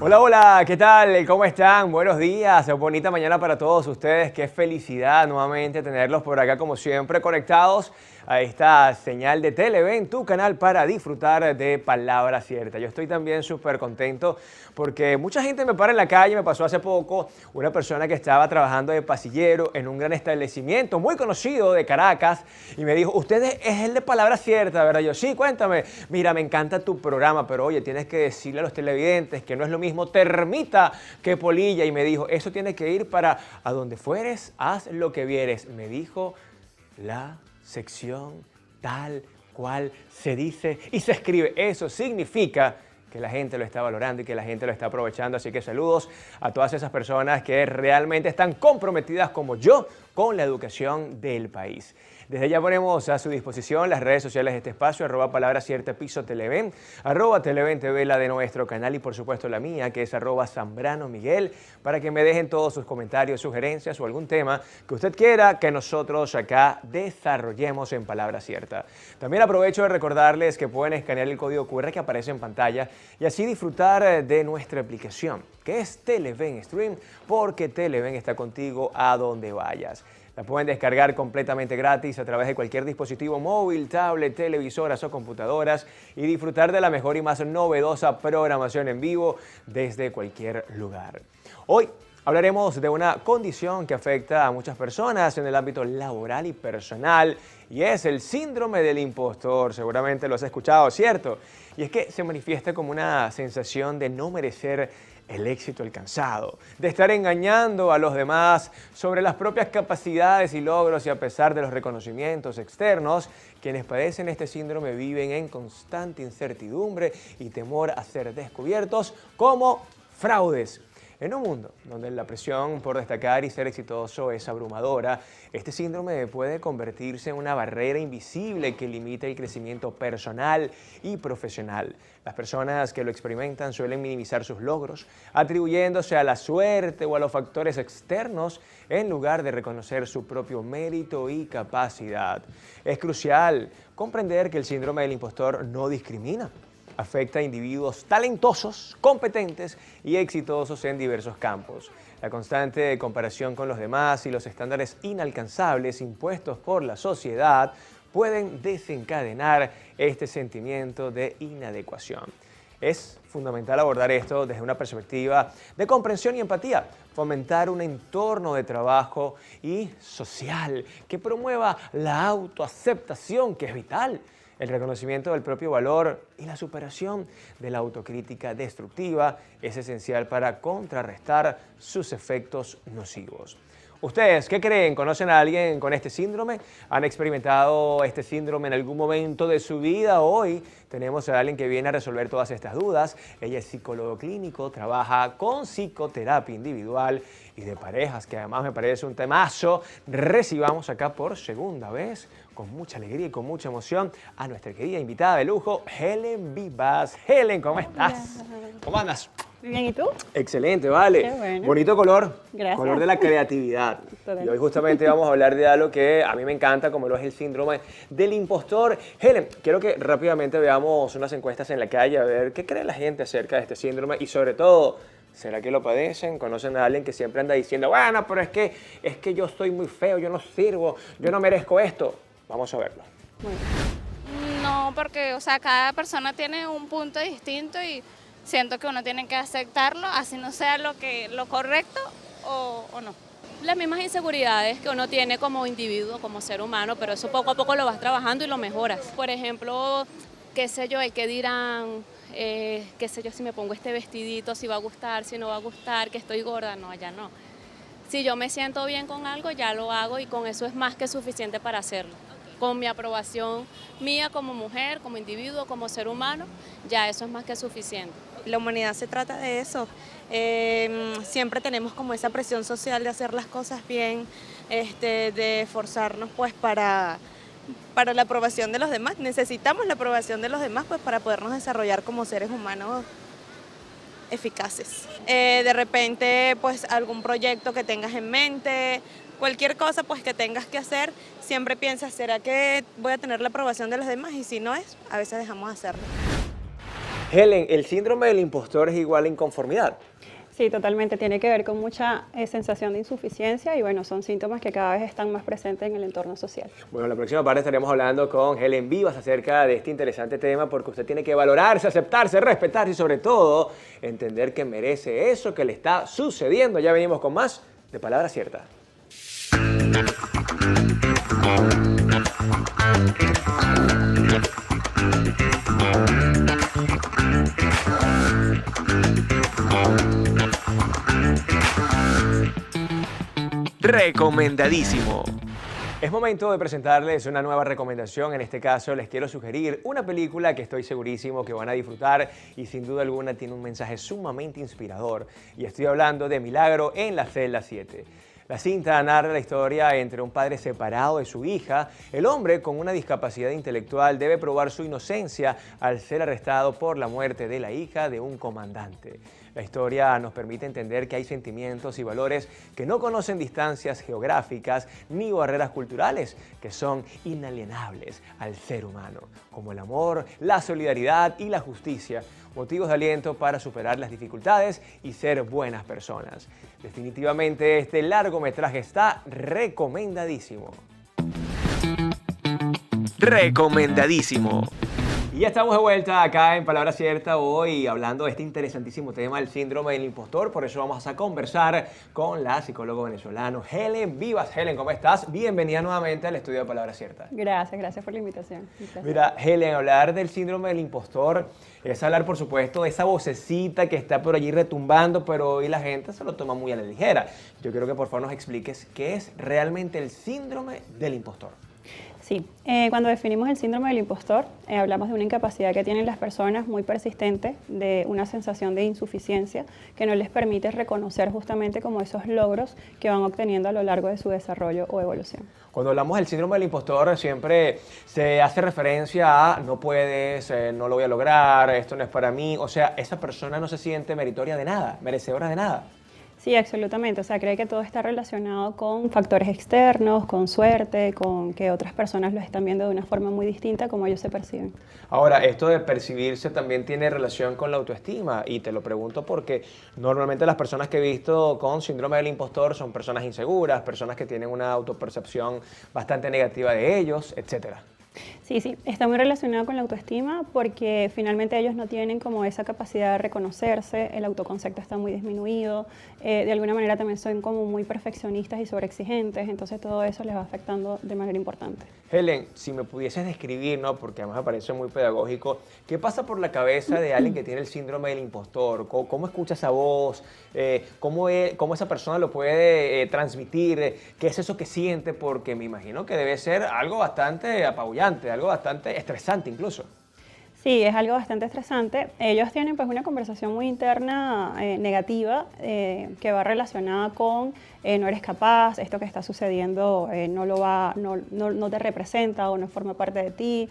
Hola, hola, ¿qué tal? ¿Cómo están? Buenos días, bonita mañana para todos ustedes. Qué felicidad nuevamente tenerlos por acá como siempre conectados a esta señal de Televen, tu canal para disfrutar de Palabra Cierta. Yo estoy también súper contento porque mucha gente me para en la calle. Me pasó hace poco una persona que estaba trabajando de pasillero en un gran establecimiento muy conocido de Caracas y me dijo, usted es el de Palabra Cierta, ¿verdad? Yo, sí, cuéntame. Mira, me encanta tu programa, pero oye, tienes que decirle a los televidentes que no es lo mismo termita que polilla. Y me dijo, eso tiene que ir para a donde fueres, haz lo que vieres. Me dijo la sección tal cual se dice y se escribe. Eso significa que la gente lo está valorando y que la gente lo está aprovechando. Así que saludos a todas esas personas que realmente están comprometidas como yo con la educación del país. Desde ya ponemos a su disposición las redes sociales de este espacio, @Palabra Cierta Piso Televen, @Televen TV, la de nuestro canal, y por supuesto la mía, que es @Zambrano Miguel, para que me dejen todos sus comentarios, sugerencias o algún tema que usted quiera que nosotros acá desarrollemos en Palabra Cierta. También aprovecho de recordarles que pueden escanear el código QR que aparece en pantalla y así disfrutar de nuestra aplicación, que es Televen Stream, porque Televen está contigo a donde vayas. La pueden descargar completamente gratis a través de cualquier dispositivo móvil, tablet, televisoras o computadoras y disfrutar de la mejor y más novedosa programación en vivo desde cualquier lugar. Hoy hablaremos de una condición que afecta a muchas personas en el ámbito laboral y personal, y es el síndrome del impostor. Seguramente lo has escuchado, ¿cierto? Y es que se manifiesta como una sensación de no merecer el éxito alcanzado, de estar engañando a los demás sobre las propias capacidades y logros, y a pesar de los reconocimientos externos, quienes padecen este síndrome viven en constante incertidumbre y temor a ser descubiertos como fraudes. En un mundo donde la presión por destacar y ser exitoso es abrumadora, este síndrome puede convertirse en una barrera invisible que limita el crecimiento personal y profesional. Las personas que lo experimentan suelen minimizar sus logros, atribuyéndose a la suerte o a los factores externos en lugar de reconocer su propio mérito y capacidad. Es crucial comprender que el síndrome del impostor no discrimina. Afecta a individuos talentosos, competentes y exitosos en diversos campos. La constante comparación con los demás y los estándares inalcanzables impuestos por la sociedad pueden desencadenar este sentimiento de inadecuación. Es fundamental abordar esto desde una perspectiva de comprensión y empatía, fomentar un entorno de trabajo y social que promueva la autoaceptación, que es vital, el reconocimiento del propio valor y la superación de la autocrítica destructiva es esencial para contrarrestar sus efectos nocivos. ¿Ustedes qué creen? ¿Conocen a alguien con este síndrome? ¿Han experimentado este síndrome en algún momento de su vida? Hoy tenemos a alguien que viene a resolver todas estas dudas. Ella es psicólogo clínico, trabaja con psicoterapia individual y de parejas, que además me parece un temazo. Recibamos acá por segunda vez, con mucha alegría y con mucha emoción, a nuestra querida invitada de lujo, Helen Vivas. Helen, ¿cómo estás? Hola. ¿Cómo andas? Bien, ¿y tú? Excelente, vale. Qué bueno. Bonito color. Gracias. Color de la creatividad. Total. Y hoy justamente vamos a hablar de algo que a mí me encanta, como lo es el síndrome del impostor. Helen, quiero que rápidamente veamos unas encuestas en la calle, a ver qué cree la gente acerca de este síndrome y sobre todo, ¿será que lo padecen? ¿Conocen a alguien que siempre anda diciendo, bueno, pero es que yo estoy muy feo, yo no sirvo, yo no merezco esto? Vamos a verlo. No, porque, o sea, cada persona tiene un punto distinto y siento que uno tiene que aceptarlo, así no sea lo correcto o no. Las mismas inseguridades que uno tiene como individuo, como ser humano, pero eso poco a poco lo vas trabajando y lo mejoras. Por ejemplo, qué sé yo, el que dirán, qué sé yo, si me pongo este vestidito, si va a gustar, si no va a gustar, que estoy gorda, no, ya no. Si yo me siento bien con algo, ya lo hago y con eso es más que suficiente para hacerlo. Con mi aprobación mía como mujer, como individuo, como ser humano, ya eso es más que suficiente. La humanidad se trata de eso. Siempre tenemos como esa presión social de hacer las cosas bien, de esforzarnos pues para la aprobación de los demás. Necesitamos la aprobación de los demás pues para podernos desarrollar como seres humanos eficaces. De repente, pues algún proyecto que tengas en mente, cualquier cosa pues que tengas que hacer, siempre piensas, ¿será que voy a tener la aprobación de los demás? Y si no es, a veces dejamos de hacerlo. Helen, ¿el síndrome del impostor es igual a inconformidad? Sí, totalmente. Tiene que ver con mucha sensación de insuficiencia y bueno, son síntomas que cada vez están más presentes en el entorno social. Bueno, en la próxima parte estaremos hablando con Helen Vivas acerca de este interesante tema porque usted tiene que valorarse, aceptarse, respetarse y sobre todo entender que merece eso que le está sucediendo. Ya venimos con más de Palabra Cierta. Recomendadísimo. Es momento de presentarles una nueva recomendación. En este caso les quiero sugerir una película que estoy segurísimo que van a disfrutar y sin duda alguna tiene un mensaje sumamente inspirador. Y estoy hablando de Milagro en la celda 7. La cinta narra la historia entre un padre separado de su hija. El hombre con una discapacidad intelectual debe probar su inocencia al ser arrestado por la muerte de la hija de un comandante. La historia nos permite entender que hay sentimientos y valores que no conocen distancias geográficas ni barreras culturales, que son inalienables al ser humano, como el amor, la solidaridad y la justicia, motivos de aliento para superar las dificultades y ser buenas personas. Definitivamente este largometraje está recomendadísimo. Recomendadísimo. Y ya estamos de vuelta acá en Palabra Cierta hoy hablando de este interesantísimo tema, el síndrome del impostor. Por eso vamos a conversar con la psicóloga venezolana Helen Vivas. Helen, ¿cómo estás? Bienvenida nuevamente al estudio de Palabra Cierta. Gracias por la invitación. Mira, Helen, hablar del síndrome del impostor es hablar, por supuesto, de esa vocecita que está por allí retumbando, pero hoy la gente se lo toma muy a la ligera. Yo quiero que por favor nos expliques qué es realmente el síndrome del impostor. Sí, cuando definimos el síndrome del impostor, hablamos de una incapacidad que tienen las personas muy persistente, de una sensación de insuficiencia que no les permite reconocer justamente como esos logros que van obteniendo a lo largo de su desarrollo o evolución. Cuando hablamos del síndrome del impostor siempre se hace referencia a no puedes, no lo voy a lograr, esto no es para mí, o sea, esa persona no se siente meritoria de nada, merecedora de nada. Sí, absolutamente. O sea, cree que todo está relacionado con factores externos, con suerte, con que otras personas lo están viendo de una forma muy distinta como ellos se perciben. Ahora, esto de percibirse también tiene relación con la autoestima y te lo pregunto porque normalmente las personas que he visto con síndrome del impostor son personas inseguras, personas que tienen una autopercepción bastante negativa de ellos, etcétera. Sí, está muy relacionado con la autoestima porque finalmente ellos no tienen como esa capacidad de reconocerse, el autoconcepto está muy disminuido, de alguna manera también son como muy perfeccionistas y sobreexigentes, entonces todo eso les va afectando de manera importante. Helen, si me pudieses describir, ¿no? Porque además me parece muy pedagógico, ¿qué pasa por la cabeza de alguien que tiene el síndrome del impostor? ¿Cómo escucha esa voz? ¿Cómo esa persona lo puede transmitir? ¿Qué es eso que siente? Porque me imagino que debe ser algo bastante apabullante, algo bastante estresante incluso. Sí, es algo bastante estresante. Ellos tienen pues una conversación muy interna negativa que va relacionada con no eres capaz, esto que está sucediendo no te representa o no forma parte de ti.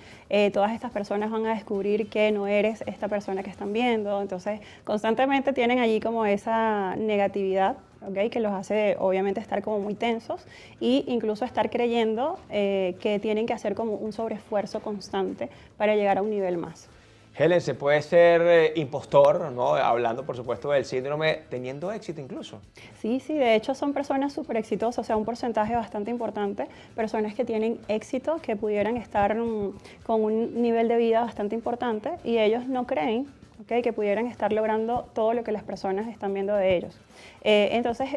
Todas estas personas van a descubrir que no eres esta persona que están viendo. Entonces, constantemente tienen allí como esa negatividad. ¿Okay? Que los hace obviamente estar como muy tensos e incluso estar creyendo que tienen que hacer como un sobreesfuerzo constante para llegar a un nivel más. Helen, ¿se puede ser impostor, ¿no? Hablando por supuesto del síndrome, teniendo éxito incluso? Sí, de hecho son personas súper exitosas, o sea, un porcentaje bastante importante, personas que tienen éxito, que pudieran estar con un nivel de vida bastante importante y ellos no creen, ¿okay? Que pudieran estar logrando todo lo que las personas están viendo de ellos. Entonces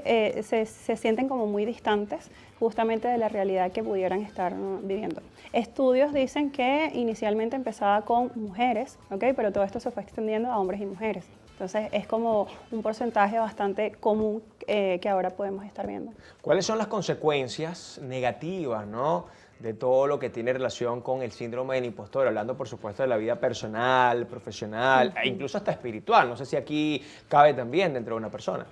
se sienten como muy distantes justamente de la realidad que pudieran estar viviendo. Estudios dicen que inicialmente empezaba con mujeres, ¿okay? Pero todo esto se fue extendiendo a hombres y mujeres. Entonces es como un porcentaje bastante común que ahora podemos estar viendo. ¿Cuáles son las consecuencias negativas, ¿no? De todo lo que tiene relación con el síndrome del impostor, hablando por supuesto de la vida personal, profesional e incluso hasta espiritual? No sé si aquí cabe también dentro de una persona.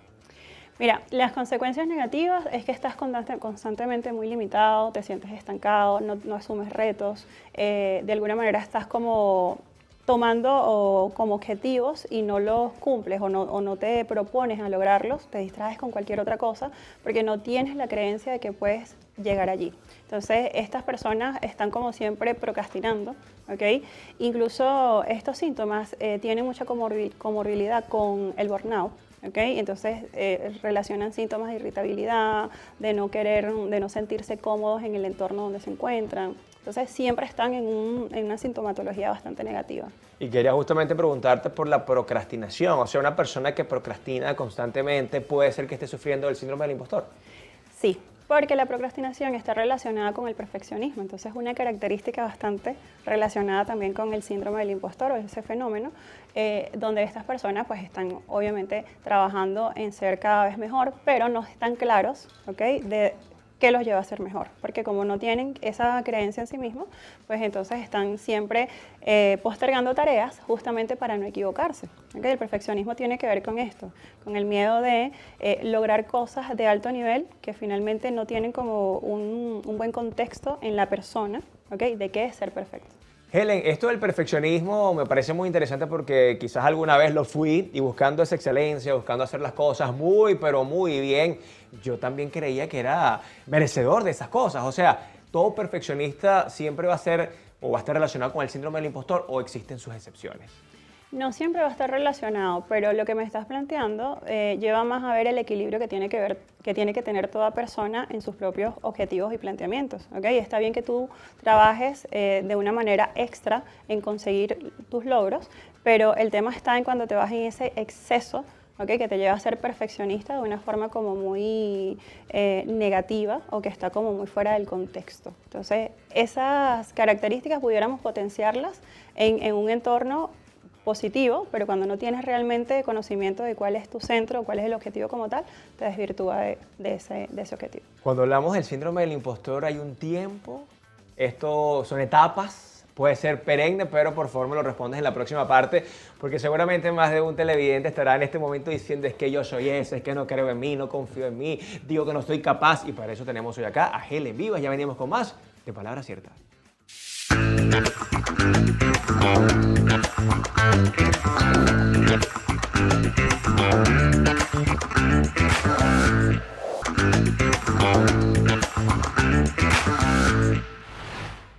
Mira, las consecuencias negativas es que estás constantemente muy limitado, te sientes estancado, no asumes retos, de alguna manera estás como tomando como objetivos y no los cumples o no te propones a lograrlos, te distraes con cualquier otra cosa porque no tienes la creencia de que puedes llegar allí. Entonces, estas personas están como siempre procrastinando, ¿ok? Incluso estos síntomas tienen mucha comorbilidad con el burnout. ¿Okay? Entonces relacionan síntomas de irritabilidad, de no querer, de no sentirse cómodos en el entorno donde se encuentran. Entonces siempre están en una sintomatología bastante negativa. Y quería justamente preguntarte por la procrastinación. O sea, una persona que procrastina constantemente puede ser que esté sufriendo del síndrome del impostor. Sí, porque la procrastinación está relacionada con el perfeccionismo. Entonces es una característica bastante relacionada también con el síndrome del impostor o ese fenómeno, donde estas personas pues están obviamente trabajando en ser cada vez mejor, pero no están claros, ¿ok? De qué los lleva a ser mejor, porque como no tienen esa creencia en sí mismos, pues entonces están siempre postergando tareas justamente para no equivocarse. ¿Okay? El perfeccionismo tiene que ver con esto, con el miedo de lograr cosas de alto nivel que finalmente no tienen como un buen contexto en la persona, ¿okay? De qué es ser perfecto. Helen, esto del perfeccionismo me parece muy interesante porque quizás alguna vez lo fui y buscando esa excelencia, buscando hacer las cosas muy, pero muy bien, yo también creía que era merecedor de esas cosas. O sea, todo perfeccionista siempre va a ser o va a estar relacionado con el síndrome del impostor o existen sus excepciones. No siempre va a estar relacionado, pero lo que me estás planteando lleva más a ver el equilibrio que tiene que tener toda persona en sus propios objetivos y planteamientos. ¿Okay? Está bien que tú trabajes de una manera extra en conseguir tus logros, pero el tema está en cuando te vas en ese exceso, ¿okay? Que te lleva a ser perfeccionista de una forma como muy negativa o que está como muy fuera del contexto. Entonces, esas características pudiéramos potenciarlas en un entorno positivo, pero cuando no tienes realmente conocimiento de cuál es tu centro, cuál es el objetivo como tal, te desvirtúa de ese objetivo. Cuando hablamos del síndrome del impostor hay un tiempo, esto son etapas, puede ser perenne, pero por favor me lo respondes en la próxima parte, porque seguramente más de un televidente estará en este momento diciendo es que yo soy ese, es que no creo en mí, no confío en mí, digo que no estoy capaz, y para eso tenemos hoy acá a Helen Vivas. Ya venimos con más de Palabra Cierta.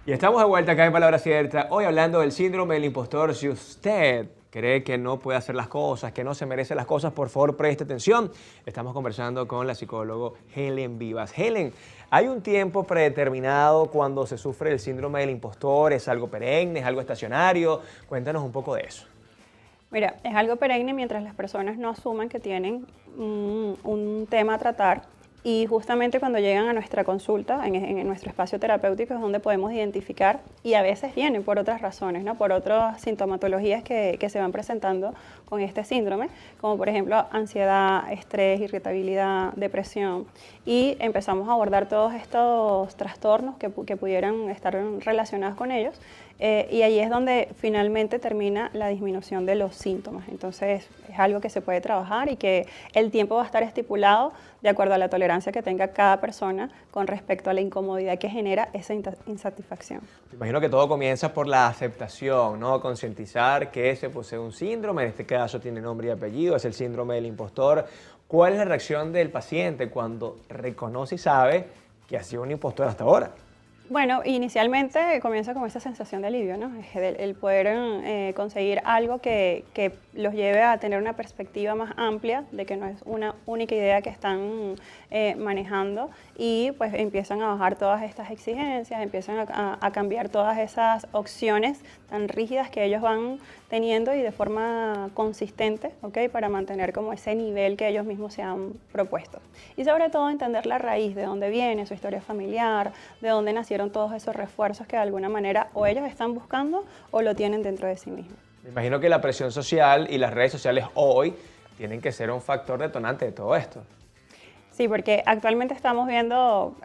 Y estamos de vuelta acá en Palabra Cierta, hoy hablando del síndrome del impostor. Si usted cree que no puede hacer las cosas, que no se merece las cosas, por favor preste atención. Estamos conversando con la psicóloga Helen Vivas. Helen, ¿hay un tiempo predeterminado cuando se sufre el síndrome del impostor? ¿Es algo perenne, es algo estacionario? Cuéntanos un poco de eso. Mira, es algo perenne mientras las personas no asuman que tienen un tema a tratar. Y justamente cuando llegan a nuestra consulta, en nuestro espacio terapéutico, es donde podemos identificar, y a veces vienen por otras razones, ¿no? Por otras sintomatologías que se van presentando con este síndrome, como por ejemplo ansiedad, estrés, irritabilidad, depresión. Y empezamos a abordar todos estos trastornos que pudieran estar relacionados con ellos. Y ahí es donde finalmente termina la disminución de los síntomas. Entonces es algo que se puede trabajar y que el tiempo va a estar estipulado de acuerdo a la tolerancia que tenga cada persona con respecto a la incomodidad que genera esa insatisfacción. Imagino que todo comienza por la aceptación, ¿no? Concientizar que se posee un síndrome, en este caso tiene nombre y apellido, es el síndrome del impostor. ¿Cuál es la reacción del paciente cuando reconoce y sabe que ha sido un impostor hasta ahora? Bueno, inicialmente comienza con esa sensación de alivio, ¿no? El poder conseguir algo que los lleve a tener una perspectiva más amplia de que no es una única idea que están manejando, y pues empiezan a bajar todas estas exigencias, empiezan a cambiar todas esas opciones tan rígidas que ellos van teniendo y de forma consistente, ¿ok? Para mantener como ese nivel que ellos mismos se han propuesto. Y sobre todo entender la raíz, de dónde viene su historia familiar, de dónde nacieron todos esos refuerzos que de alguna manera o ellos están buscando o lo tienen dentro de sí mismos. Me imagino que la presión social y las redes sociales hoy tienen que ser un factor detonante de todo esto. Sí, porque actualmente estamos viendo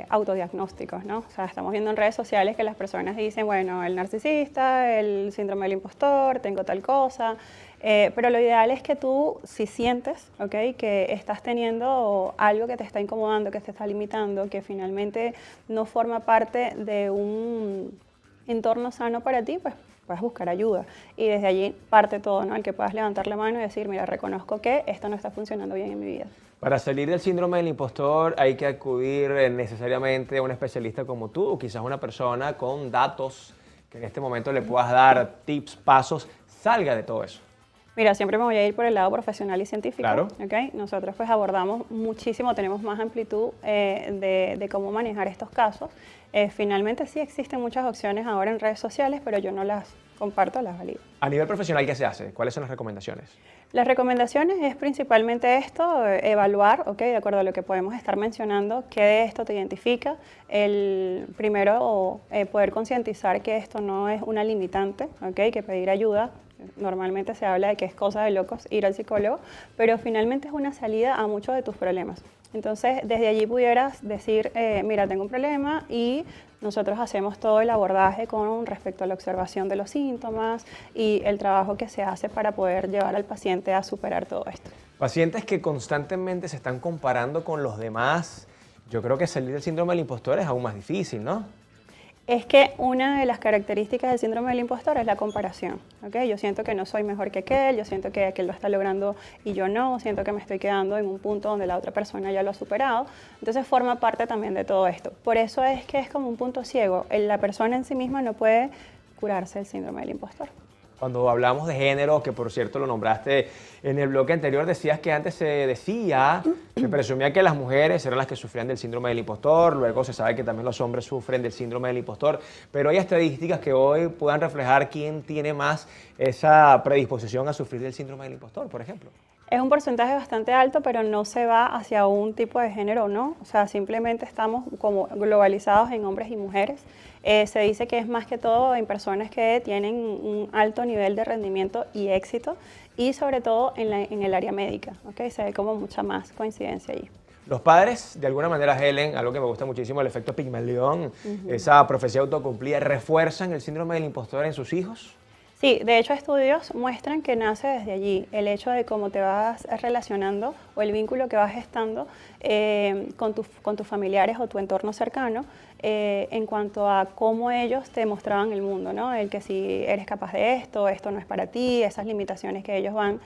autodiagnósticos, ¿no? O sea, estamos viendo en redes sociales que las personas dicen, bueno, el narcisista, el síndrome del impostor, tengo tal cosa, pero lo ideal es que tú, si sientes, ¿okay? Que estás teniendo algo que te está incomodando, que te está limitando, que finalmente no forma parte de un entorno sano para ti, pues puedas buscar ayuda. Y desde allí parte todo, ¿no? El que puedas levantar la mano y decir, mira, reconozco que esto no está funcionando bien en mi vida. Para salir del síndrome del impostor hay que acudir necesariamente a un especialista como tú, o quizás una persona con datos que en este momento le puedas dar tips, pasos, salga de todo eso. Mira, siempre me voy a ir por el lado profesional y científico. Claro. ¿Okay? Nosotros pues abordamos muchísimo, tenemos más amplitud de cómo manejar estos casos. Finalmente sí existen muchas opciones ahora en redes sociales, pero yo no las comparto, las valido. A nivel profesional, ¿qué se hace? ¿Cuáles son las recomendaciones? Las recomendaciones es principalmente esto, evaluar, ¿okay? De acuerdo a lo que podemos estar mencionando, qué de esto te identifica. El primero, poder concientizar que esto no es una limitante, ¿okay? Que pedir ayuda. Normalmente se habla de que es cosa de locos ir al psicólogo, pero finalmente es una salida a muchos de tus problemas. Entonces, desde allí pudieras decir, mira, tengo un problema y nosotros hacemos todo el abordaje con respecto a la observación de los síntomas y el trabajo que se hace para poder llevar al paciente a superar todo esto. Pacientes que constantemente se están comparando con los demás, yo creo que salir del síndrome del impostor es aún más difícil, ¿no? Es que una de las características del síndrome del impostor es la comparación, ¿okay? Yo siento que no soy mejor que aquel, yo siento que aquel lo está logrando y yo no, siento que me estoy quedando en un punto donde la otra persona ya lo ha superado, entonces forma parte también de todo esto. Por eso es que es como un punto ciego, la persona en sí misma no puede curarse del síndrome del impostor. Cuando hablamos de género, que por cierto lo nombraste en el bloque anterior, decías que antes se presumía que las mujeres eran las que sufrían del síndrome del impostor, luego se sabe que también los hombres sufren del síndrome del impostor, pero hay estadísticas que hoy puedan reflejar quién tiene más esa predisposición a sufrir del síndrome del impostor, por ejemplo. Es un porcentaje bastante alto, pero no se va hacia un tipo de género, ¿no? O sea, simplemente estamos como globalizados en hombres y mujeres. Se dice que es más que todo en personas que tienen un alto nivel de rendimiento y éxito, y sobre todo en el área médica, ¿okay? Se ve como mucha más coincidencia allí. Los padres, de alguna manera, Helen, algo que me gusta muchísimo, el efecto Pigmalión, esa profecía autocumplida, ¿refuerzan el síndrome del impostor en sus hijos? Sí, de hecho estudios muestran que nace desde allí, el hecho de cómo te vas relacionando o el vínculo que vas gestando con tus familiares o tu entorno cercano en cuanto a cómo ellos te mostraban el mundo, ¿no? El que si eres capaz de esto, esto no es para ti, esas limitaciones que ellos van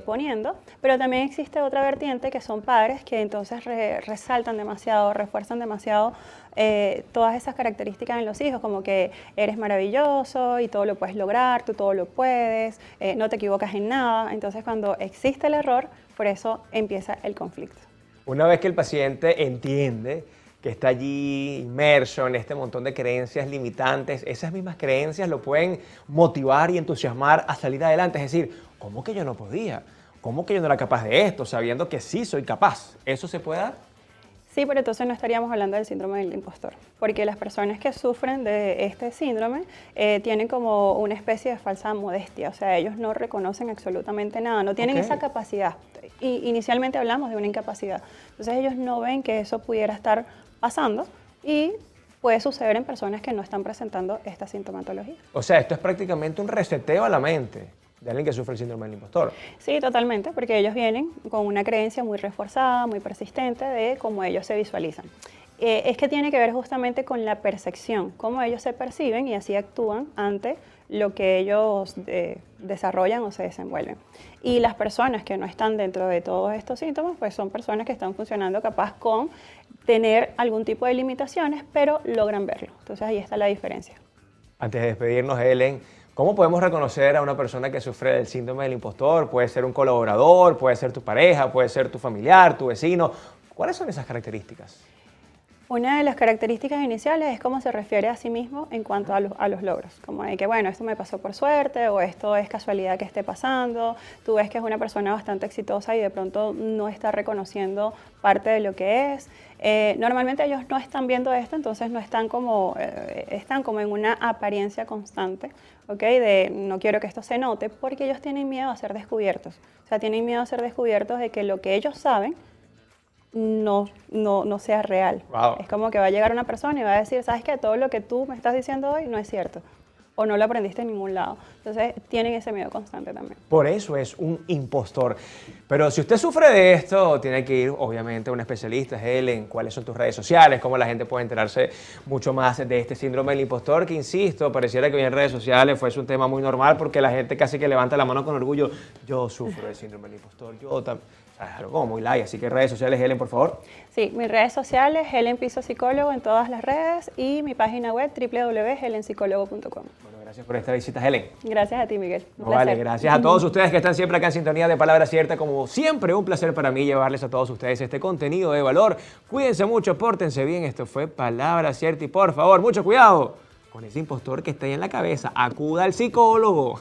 poniendo, pero también existe otra vertiente que son padres que entonces resaltan demasiado, refuerzan demasiado todas esas características en los hijos, como que eres maravilloso y todo lo puedes lograr, tú todo lo puedes, no te equivocas en nada. Entonces cuando existe el error, por eso empieza el conflicto. Una vez que el paciente entiende que está allí inmerso en este montón de creencias limitantes, esas mismas creencias lo pueden motivar y entusiasmar a salir adelante. Es decir, ¿cómo que yo no podía? ¿Cómo que yo no era capaz de esto? Sabiendo que sí soy capaz. ¿Eso se puede dar? Sí, pero entonces no estaríamos hablando del síndrome del impostor, porque las personas que sufren de este síndrome tienen como una especie de falsa modestia, o sea, ellos no reconocen absolutamente nada, no tienen esa capacidad. Y inicialmente hablamos de una incapacidad, entonces ellos no ven que eso pudiera estar pasando y puede suceder en personas que no están presentando esta sintomatología. O sea, esto es prácticamente un reseteo a la mente de alguien que sufre el síndrome del impostor. Sí, totalmente, porque ellos vienen con una creencia muy reforzada, muy persistente de cómo ellos se visualizan. Es que tiene que ver justamente con la percepción, cómo ellos se perciben y así actúan ante lo que ellos desarrollan o se desenvuelven. Y las personas que no están dentro de todos estos síntomas, pues son personas que están funcionando capaz con tener algún tipo de limitaciones, pero logran verlo. Entonces ahí está la diferencia. Antes de despedirnos, Helen, ¿cómo podemos reconocer a una persona que sufre del síndrome del impostor? Puede ser un colaborador, puede ser tu pareja, puede ser tu familiar, tu vecino. ¿Cuáles son esas características? Una de las características iniciales es cómo se refiere a sí mismo en cuanto a los logros, como de que, bueno, esto me pasó por suerte o esto es casualidad que esté pasando. Tú ves que es una persona bastante exitosa y de pronto no está reconociendo parte de lo que es. Normalmente ellos no están viendo esto, entonces no están como en una apariencia constante, ¿ok? De no quiero que esto se note, porque ellos tienen miedo a ser descubiertos. O sea, tienen miedo a ser descubiertos de que lo que ellos saben no sea real. Wow. Es como que va a llegar una persona y va a decir, ¿sabes qué? Todo lo que tú me estás diciendo hoy no es cierto. o no lo aprendiste en ningún lado. Entonces tienen ese miedo constante también. Por eso es un impostor. Pero si usted sufre de esto, tiene que ir obviamente a un especialista. Helen, ¿cuáles son tus redes sociales? ¿Cómo la gente puede enterarse mucho más de este síndrome del impostor? Que insisto, pareciera que hoy en redes sociales fuese un tema muy normal porque la gente casi que levanta la mano con orgullo. Yo sufro del síndrome del impostor, yo también. O sea, es algo como muy light, así que redes sociales, Helen, por favor. Sí, mis redes sociales, Helen Piso Psicólogo en todas las redes y mi página web www.helenpsicólogo.com. Bueno, gracias por esta visita, Helen. Gracias a ti, Miguel. Un No, vale, placer. gracias a todos ustedes que están siempre acá en sintonía de Palabra Cierta. Como siempre, un placer para mí llevarles a todos ustedes este contenido de valor. Cuídense mucho, pórtense bien. Esto fue Palabra Cierta y por favor, mucho cuidado con ese impostor que está ahí en la cabeza. Acuda al psicólogo.